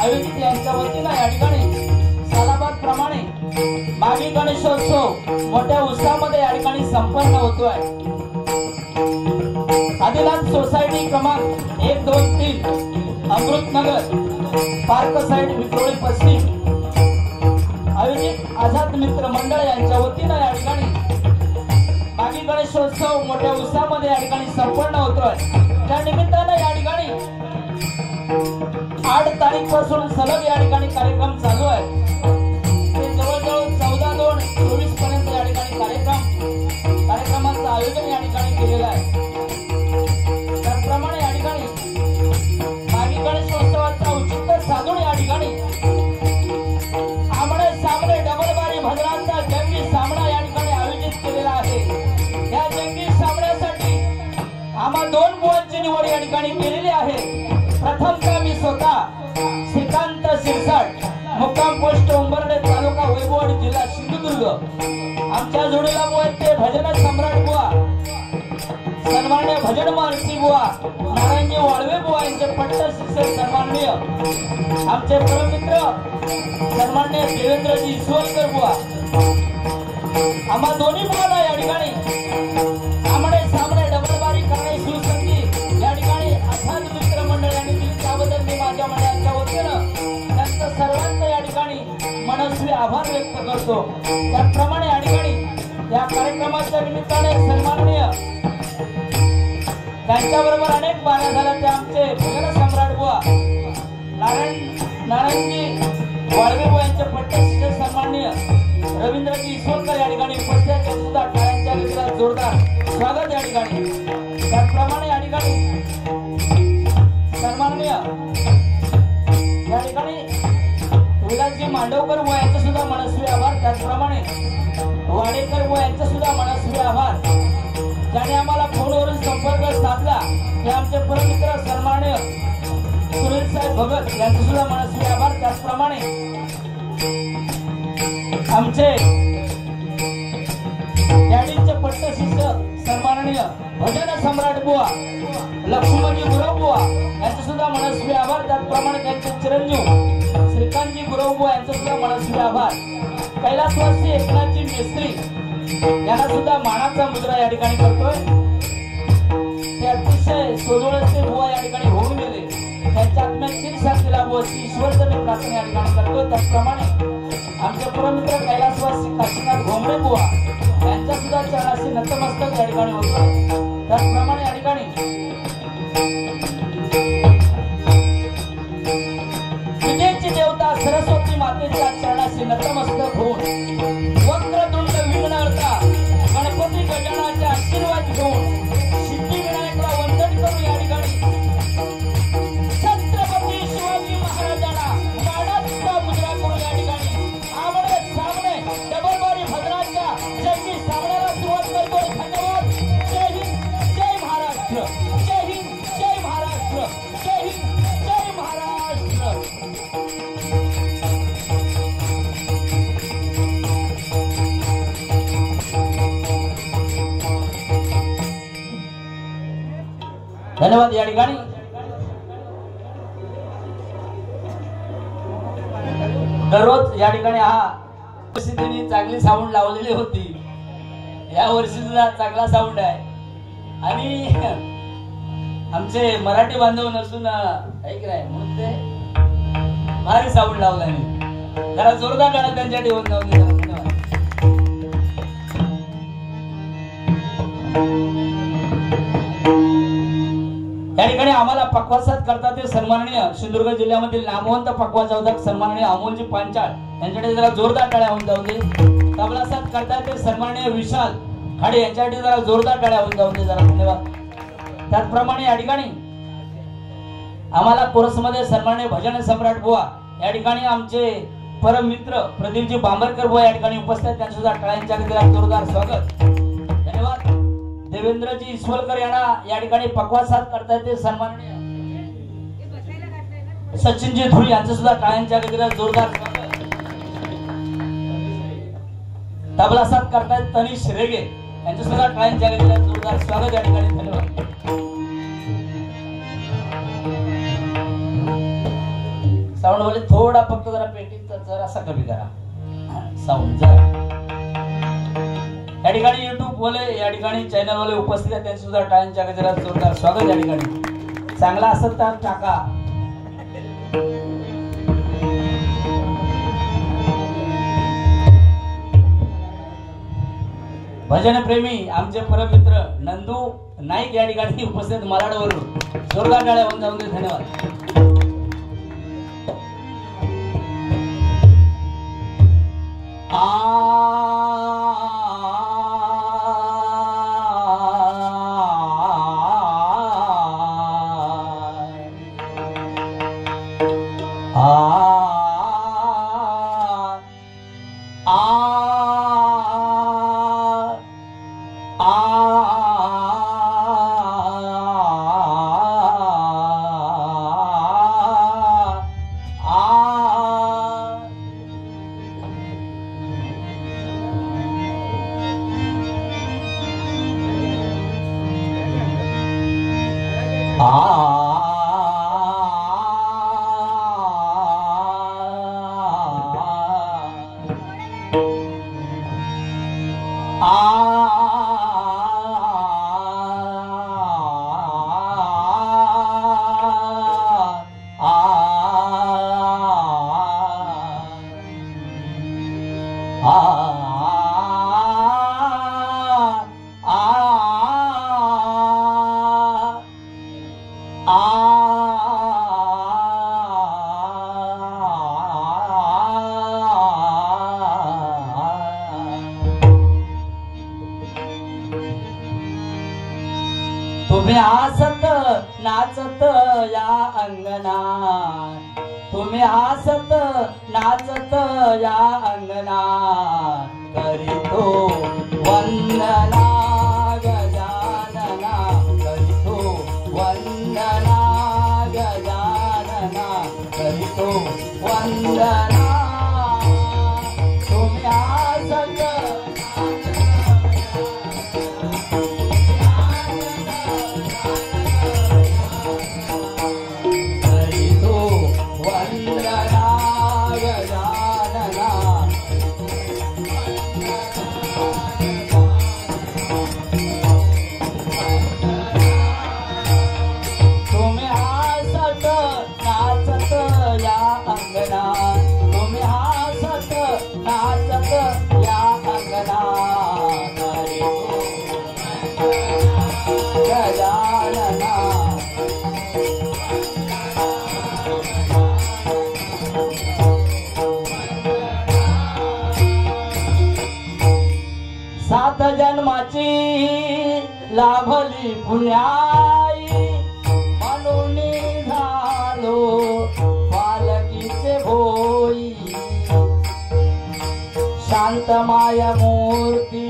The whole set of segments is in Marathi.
आयोजित यांच्या वतीने या ठिकाणी सालाबाद प्रमाणे मागी गणेशोत्सव मोठ्या उत्साहामध्ये या ठिकाणी संपन्न होतोय। आदिनाथ सोसायटी क्रमांक 1, 2, 3 अमृतनगर पार्क साइड विक्रोळी पश्चिम आयोजित आझाद मित्र मंडळ यांच्या वतीने या ठिकाणी मागी गणेशोत्सव मोठ्या उत्साहामध्ये या ठिकाणी संपन्न होतोय। त्या निमित्ताने या ठिकाणी 8 तारीख पासून सलग या ठिकाणी कार्यक्रम चालू आहे। ते जवळजवळ 14/2/24 पर्यंत या ठिकाणी कार्यक्रमांचं आयोजन या ठिकाणी केलेलं आहे। त्याप्रमाणे या ठिकाणी मागी गणेशोत्सवाचा औचित्य साधून या ठिकाणी आमने सामने डबल बारी भद्रांचा जंगी सामना या ठिकाणी आयोजित केलेला आहे। या जंगी सामन्यासाठी आम्हा 2 बुवांची निवड या ठिकाणी केलेली आहे। प्रथमतः मी स्वतः श्रीकांत शिरसाट मुक्काम पोस्ट उंबरडे तालुका वैभववाडी जिल्हा सिंधुदुर्ग आमच्या जोडीला बुवा ते भजन सम्राट बुवा सन्माननीय भजन महर्षी बुवा नारायणजी वाळवे बुवा यांचे पट्ट शिष्य सन्माननीय आमचे परममित्र सन्माननीय देवेंद्रजी ईश्वरकर बुवा आम्हा दोन्ही बुवाला या ठिकाणी आमने सामने डबल बारी करण्याची सुसंधी या ठिकाणी आझाद मित्र मंडळ यांनी दिली। त्याबद्दल मी माझ्या मंडळाच्या वतीनं त्यांचं सर्वांचं या ठिकाणी मनस्वी आभार व्यक्त करतो। त्याप्रमाणे या ठिकाणी या कार्यक्रमाच्या निमित्ताने सन्माननीय त्यांच्याबरोबर अनेक बाऱ्या झाल्या ते आमचे भजन सम्राट बुवा नारायणजी वाळवे बुवा यांचे पट्ट शिष्य सन्माननीय रवींद्रजी ईश्वरकर या ठिकाणी उपस्थित आहेत। सुद्धा टाळ्यांच्या गजरात जोरदार स्वागत या ठिकाणी। त्याप्रमाणे या ठिकाणी सन्माननीय या ठिकाणी विलासजी मांडवकर बुवा यांचे सुद्धा मनस्वी आभार। त्याचप्रमाणे वाडेकर बुवा यांचे सुद्धा मनस्वी आभार। ज्याने आम्हाला फोनवरून संपर्क साधला ते आमचे परममित्र सन्माननीय सुनील साहेब भगत यांचे सुद्धा मनस्वी आभार। त्याचप्रमाणे आमचे डॅडींचे पट्ट शिष्य सन्माननीय भजन सम्राट बुवा लक्ष्मणजी गुरव बुवा यांचे सुद्धा मनस्वी आभार। त्याचप्रमाणे त्यांचे चिरंजीव श्रीकांतजी गुरव बुवा यांचे सुद्धा मनस्वी आभार। कैलासवासी एकनाथजी मेस्त्री यांना सुद्धा मानाचा मुद्रा या ठिकाणी करतोय। ते अतिशय सोजवळचे बुवा या ठिकाणी होऊन गेले। त्यांच्या आत्म्याची शांतीला बुवा ईश्वरचं मी प्रार्थना या ठिकाणी करतोय। त्याचप्रमाणे आमचे परममित्र कैलासवासी काशीनाथ घोंगडे बुवा यांच्या सुद्धा चरणाशी नतमस्तक या ठिकाणी होतोय। त्याचप्रमाणे या ठिकाणी विद्येची देवता सरस्वती मातेच्या चरणाशी नतमस्तक होऊन वक्रतुंड विघ्नहर्ता गणपती गजाननाचे आशीर्वाद घेऊन सिद्धिविनायकला वंदन करून या ठिकाणी छत्रपती शिवाजी महाराजांना मानाचा मुद्रा करून या ठिकाणी आमने सामने डबल बारी भद्रांच्या जंगी सामन्याला सुरुवात करतोय। धन्यवाद। जय हिंद जय महाराष्ट्र। जय हिंद जय महाराष्ट्र। जय हिंद जय महाराष्ट्र। धन्यवाद। या ठिकाणी दररोज या ठिकाणी हा परिस्थितीने चांगली साऊंड लावलेली होती। या वर्षी सुद्धा चांगला साऊंड आहे आणि आमचे मराठी बांधव नसून ऐक नाही म्हणून ते भारी साऊंड लावला नाही। जरा जोरदार गाणं त्यांच्यासाठी होऊन जाऊ दे। या ठिकाणी आम्हाला पक्वासात करतात ते सन्माननीय सिंधुदुर्ग जिल्ह्यामधील नामवंत पक्वाचौधक सन्माननीय अमोलजी पांचाळ यांच्याकडे जरा जोरदार टाळ्या होऊन जाऊ दे। तबलासात करतात ते सन्माननीय विशाल खाडे यांच्यासाठी जरा जोरदार टाळ्या होऊन जाऊ दे जरा। धन्यवाद। त्याचप्रमाणे या ठिकाणी आम्हाला कोरसमध्ये सन्माननीय भजन सम्राट बुवा या ठिकाणी आमचे परम मित्र प्रदीपजी बांबरकर बुवा या ठिकाणी उपस्थित आहेत। त्यांचं सुद्धा टाळ्यांच्या गजरात जोरदार स्वागत। धन्यवाद। देवेंद्रजी ईश्वरकर यांना या ठिकाणी पक्वासात करतात ते सन्माननीय सचिनजी धुळी यांचं सुद्धा टाळ्यांच्या गजरात जोरदार स्वागत। तबलासात करतात तनिष रेगे यांचं सुद्धा टाळ्यांच्या गजरात जोरदार स्वागत या ठिकाणी। धन्यवाद। साऊंड बोले थोडा फक्त जरा पेटीत जरासा कमी करा साऊंड जरा. या ठिकाणी युट्यूब वाले या ठिकाणी चॅनल वाले उपस्थित आहेत त्यांचे सुद्धा टाळ्यांच्या गजरात जोरदार स्वागत. या ठिकाणी चांगला असेल तर टाका. भजन प्रेमी आमचे परममित्र नंदू नाईक या ठिकाणी उपस्थित मराठवरून जोरदार टाळ्या होऊन जाऊन दे. धन्यवाद. तुम्ही हसत नाचत या अंगणात, तुम्ही हसत नाचत या अंगणात, करीतो वंदना गजानना, करीतो वंदना गजानना, करीतो वंदना. तुम्ही हसत सात जन्माची लाभली पुण्याई, म्हणून झालो पालकीचे भोई. शांत माया मूर्ती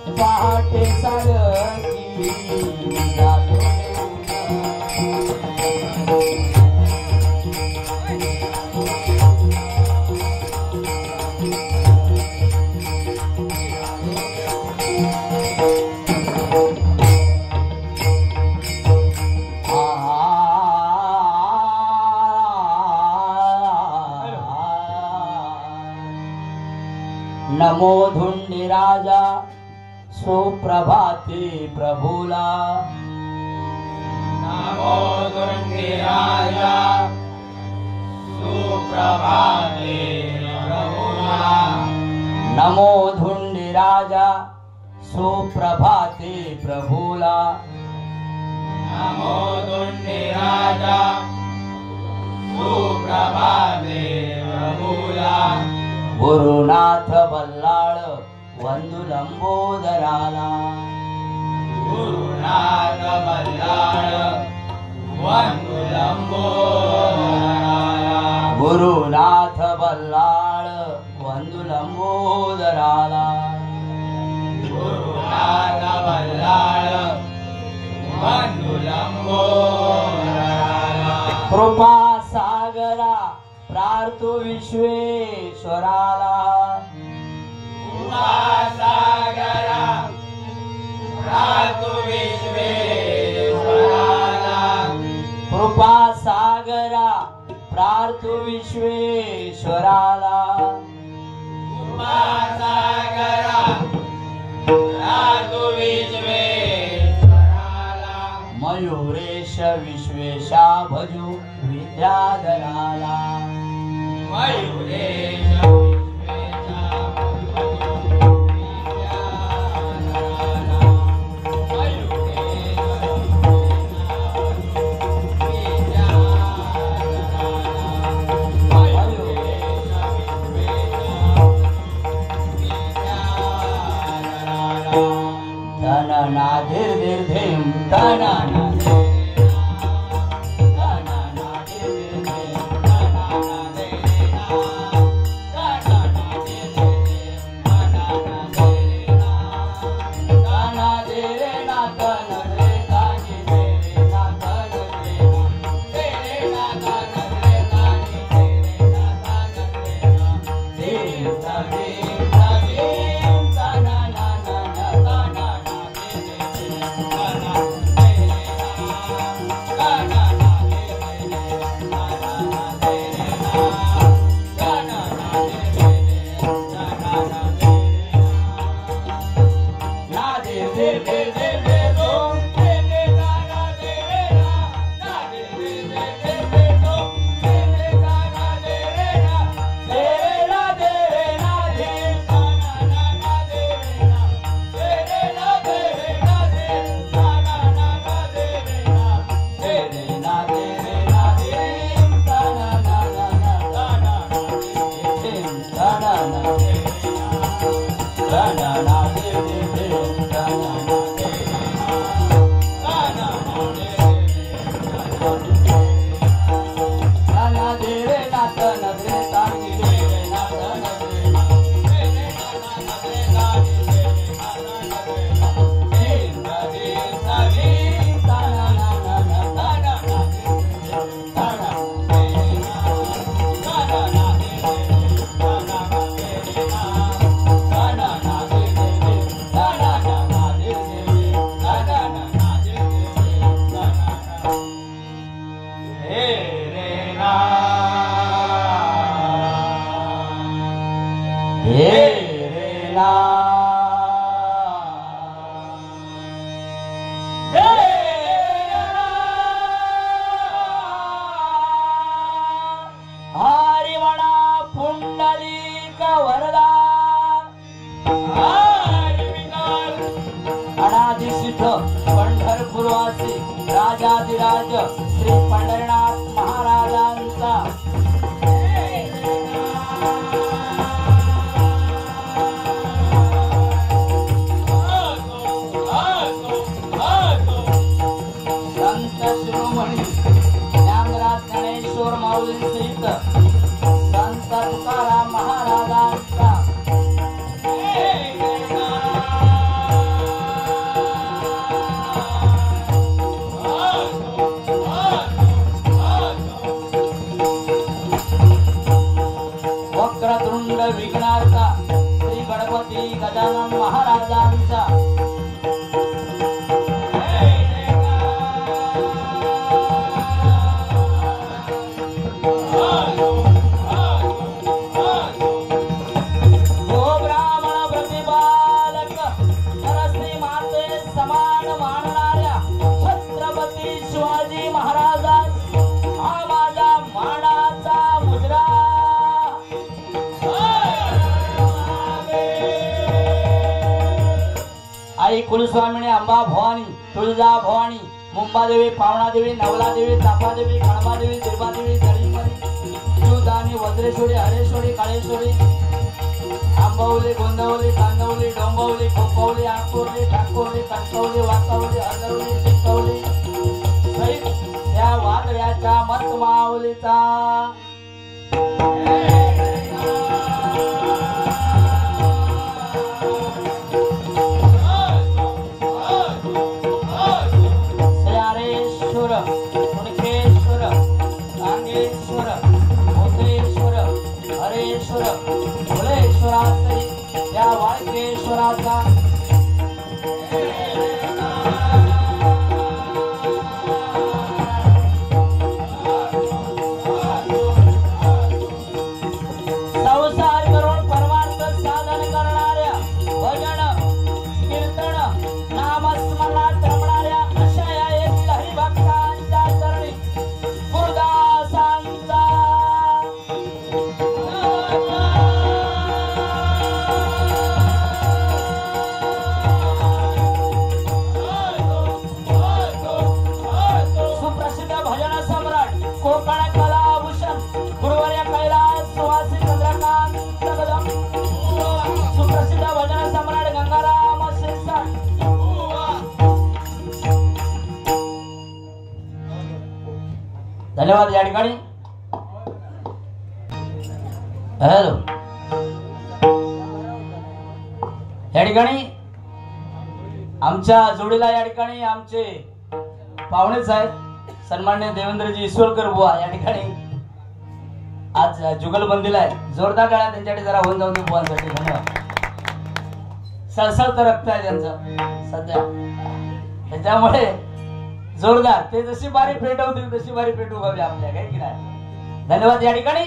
पहाटे सारखी, नमो धुंडी राजा सुप्रभाते प्रभुला, नमो धुंडी राजा सुप्रभाते प्रभुला, नमो धुंडी राजा सुप्रभाते प्रभुला, नमो धुंडी राजा सुप्रभाते प्रभुला. गुरुनाथ बल्लाळ वंदू लंबोदराला, गुरुनाथ बल्लाळ वंदू लंबोदराला, गुरुनाथ बल्लाळ वंदू लंबोदराला, गुरुनाथ बल्लाळ वंदू लंबोदराला. कृपा सागरा प्रार्थू विश्वेश्वराला, सागरा प्रार्थू विश्वेश्वराला, कृपा सागरा प्रार्थू विश्वेश्वराला कृपासागरा राजू विश्वेश्वराला मयूरेश विश्वेशा भजू विद्याधराला मयूरेश पंढरपूरवासी राजाधिराज श्री पंढरीनाथ महाराजांचा संत शिरोमणी ज्ञानराज ज्ञानेश्वर माऊलींसहित संत तुकाराम महाराजांचा वक्रतुंड विघ्नार्था श्री गणपती गजानन महाराजांचा आई कुलस्वामिनी अंबा भवानी तुळजा भवानी मुंबादेवी पावणादेवी नवलादेवी तापादेवी कळमादेवी दुर्गादेवी जळीमणी शिवदानी वज्रेश्वरी हरेश्वरी काळेश्वरी आंबावली गोंदवली कांदवली डोंबवली खोपवली आंकुर्ली ठाकुर्ली कणकवली वाकवली हरवली चिकवली सहित त्या वादळ्याच्या मत माऊलीचा मुनकेश्वर नागेश्वर भूतेश्वर हरेश्वर भुलेश्वराचे या वाळकेश्वराचा धन्यवाद. या ठिकाणी हॅलो, या ठिकाणी आमच्या जोडीला या ठिकाणी आमचे पाहुणेच आहेत सन्मान्य देवेंद्रजी ईश्वरकर बुवा. या ठिकाणी आज जुगलबंदीला आहे. जोरदार टाळ्या त्यांच्याकडे जरा होऊन जाऊन दे बुवांसाठी. धन्यवाद. सळसळतं रक्त आहे त्यांचं सध्या, त्याच्यामुळे जोरदार ते जशी बारी पेटवतील तशी बारी पेटू व्हावी आपल्या, काही की नाही. धन्यवाद. या ठिकाणी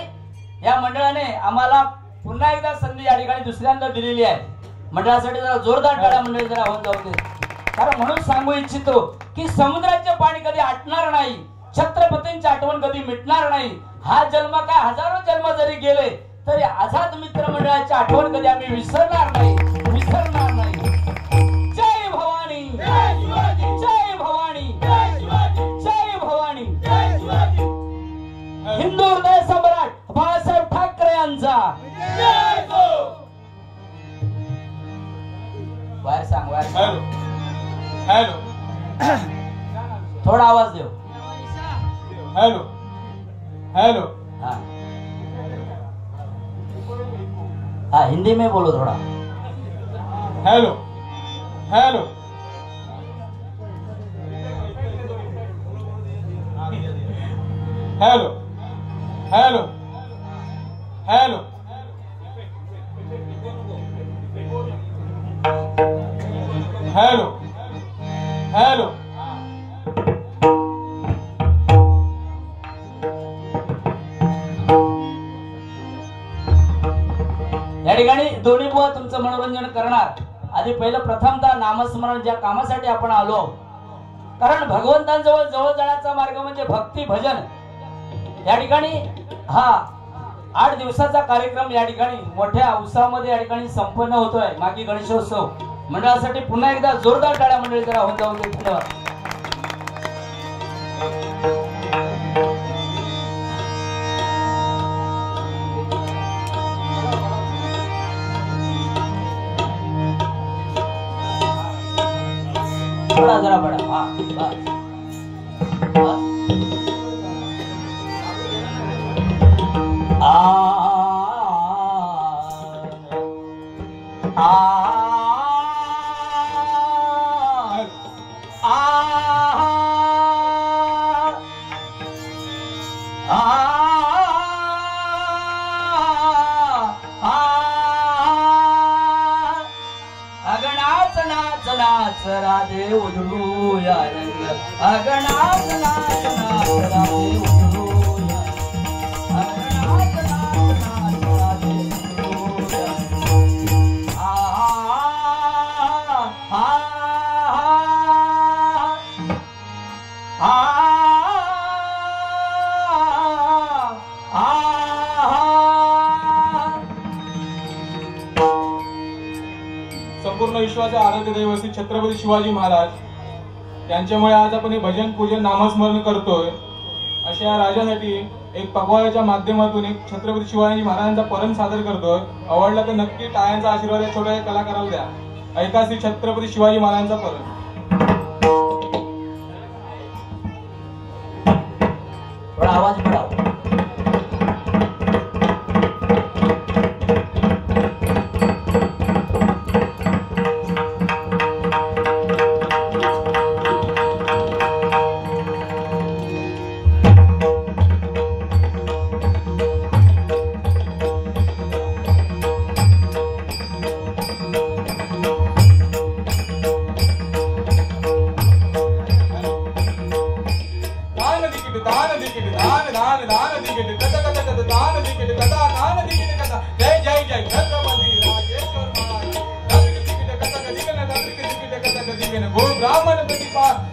या मंडळाने आम्हाला पुन्हा एकदा संधी या ठिकाणी दुसऱ्यांदा दिलेली आहे. मंडळासाठी जरा जोरदार टाळ्या मंडळी जरा होऊन जाऊ दे. कारण म्हणून सांगू इच्छितो की समुद्राचे पाणी कधी आटणार नाही, छत्रपतींची आठवण कधी मिटणार नाही. हा जन्म काय हजारो जन्म जरी गेले तरी आझाद मित्र मंडळाची आठवण कधी आम्ही विसरणार नाही, विसरणार नाही. जय भवानी, जय भवानी, जय भवानी. हिंदू हृदय सम्राट बाळासाहेब ठाकरे यांचा बाहेर सांग, बाहेर सांग. हॅलो, थोडा आवाज देव. Hello, hello. हाँ हिंदी में बोलो थोड़ा. Hello, hello. Hello, hello, hello. Hello, hello. या ठिकाणी दोन्ही बुवा तुमचं मनोरंजन करणार. आधी पहिलं प्रथमतः नामस्मरण ज्या कामासाठी आपण आलो, कारण भगवंतांजवळ जवळ जाण्याचा मार्ग म्हणजे भक्ती भजन. या ठिकाणी हा 8 दिवसाचा कार्यक्रम या ठिकाणी मोठ्या उत्साहामध्ये या ठिकाणी संपन्न होतोय. मागी गणेशोत्सव मंडळासाठी पुन्हा एकदा जोरदार टाळ्या मंडळी जरा होऊन जाऊ दे. धन्यवाद. थोड़ा जरा बड़ा. हाँ बस बस. राधे उजळू या रंग अगणात नाच नाच राधे उजळू या अगणात नाच नाच राधे उजळू या. आ संपूर्ण विश्वाचे आराध्य दैवत श्री छत्रपती शिवाजी महाराज यांच्यामुळे आज आपण हे भजन पूजन नामस्मरण करतोय. अशा या राजासाठी एक पगवाड्याच्या माध्यमातून एक छत्रपती शिवाजी महाराजांचा परम सादर करतोय. आवडला तर नक्की टाळ्यांचा आशीर्वाद या छोट्या कलाकाराला द्या. ऐका श्री छत्रपती शिवाजी महाराजांचा परम. थोड़ा आवाज बढ़ाओ.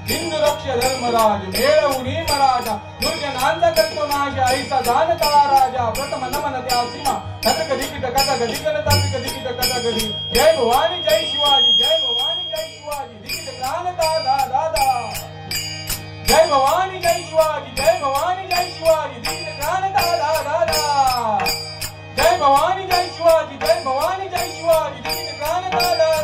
हिंदू रक्ष धर्मराज मेळवून मराठा दुर्जनांचा करतो नाश ऐसा जाणता राजा प्रथम नमन त्या सीमा कथक दिकिट कथक दिगन तांत्रिक दिकिट कथक दी. जय भवानी जय शिवाजी, जय भवानी जय शिवाजी दिकिट क्रांता दादा. जय भवानी जय शिवाजी, जय भवानी जय शिवाजी दिकिट क्रांता दादा. जय भवानी जय शिवाजी, जय भवानी जय शिवाजी दिकिट क्रांता दादा.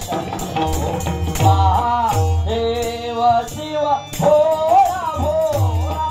शंभो महादेव शिव भोळा भोळा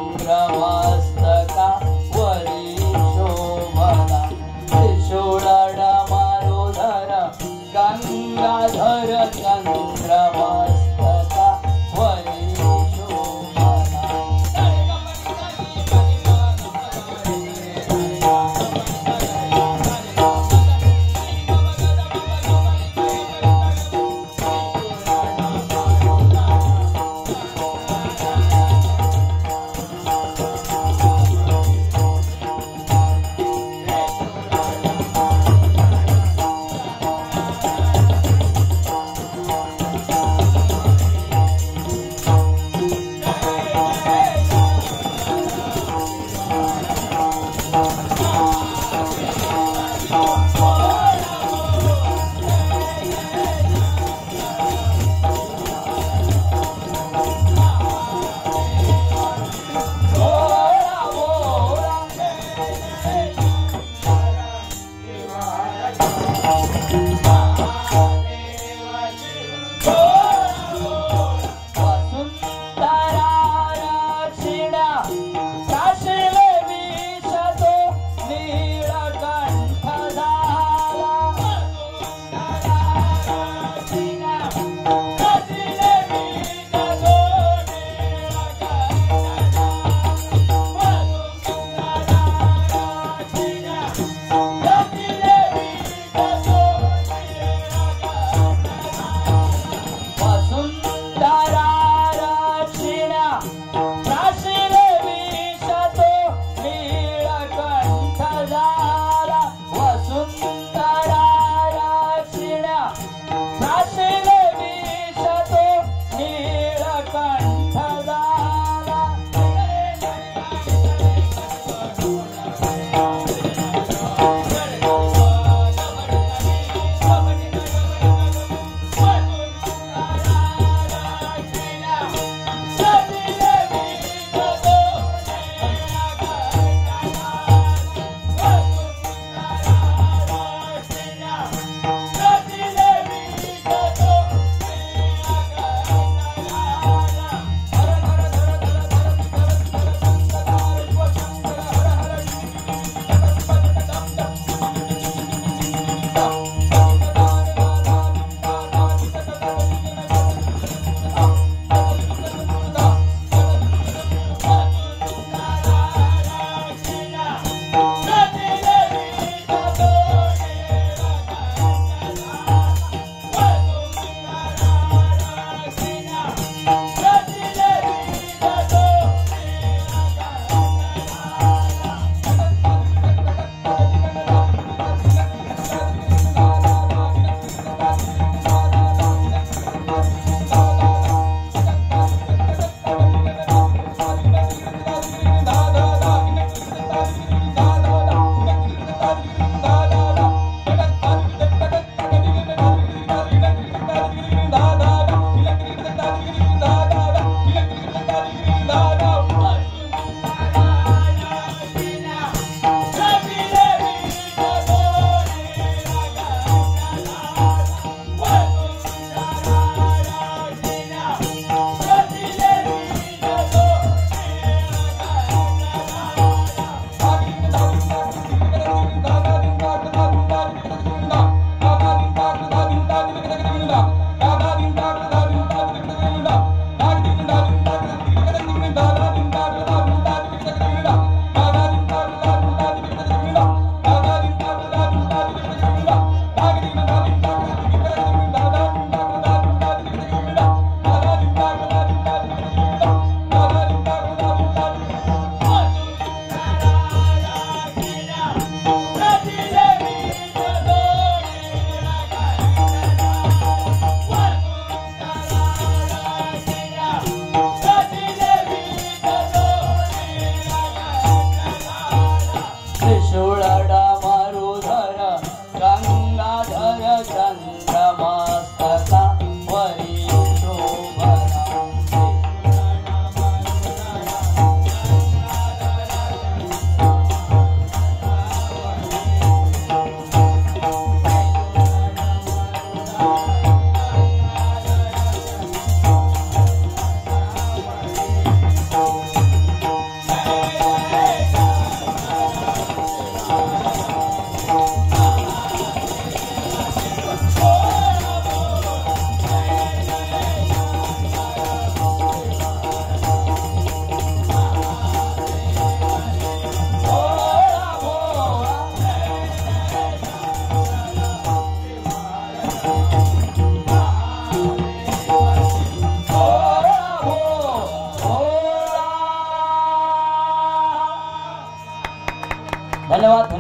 चंद्रमस्तका वरी शोभना त्रिशूलड मारुधर गंगाधर चंद्रमस्तका वरी शोभना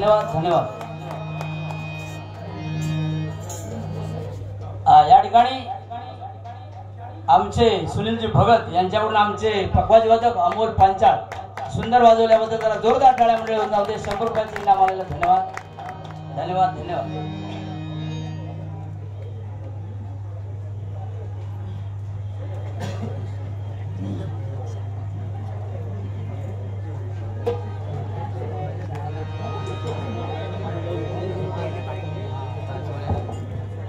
धन्यवाद धन्यवाद. या ठिकाणी आमचे सुनीलजी भगत यांच्याकडून आमचे पखवाजी वादक अमोल पांचाळ सुंदर वाजवल्याबद्दल जरा जोरदार टाळ्या मंडळी होऊन जाऊ दे. 100 रुपयाचे इनाम आलेलं धन्यवाद धन्यवाद धन्यवाद.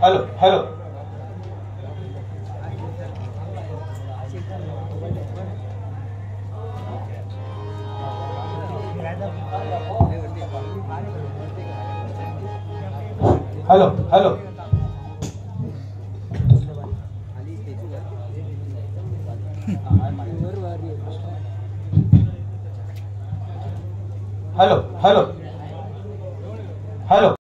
Hello hello hello hello hello hello hello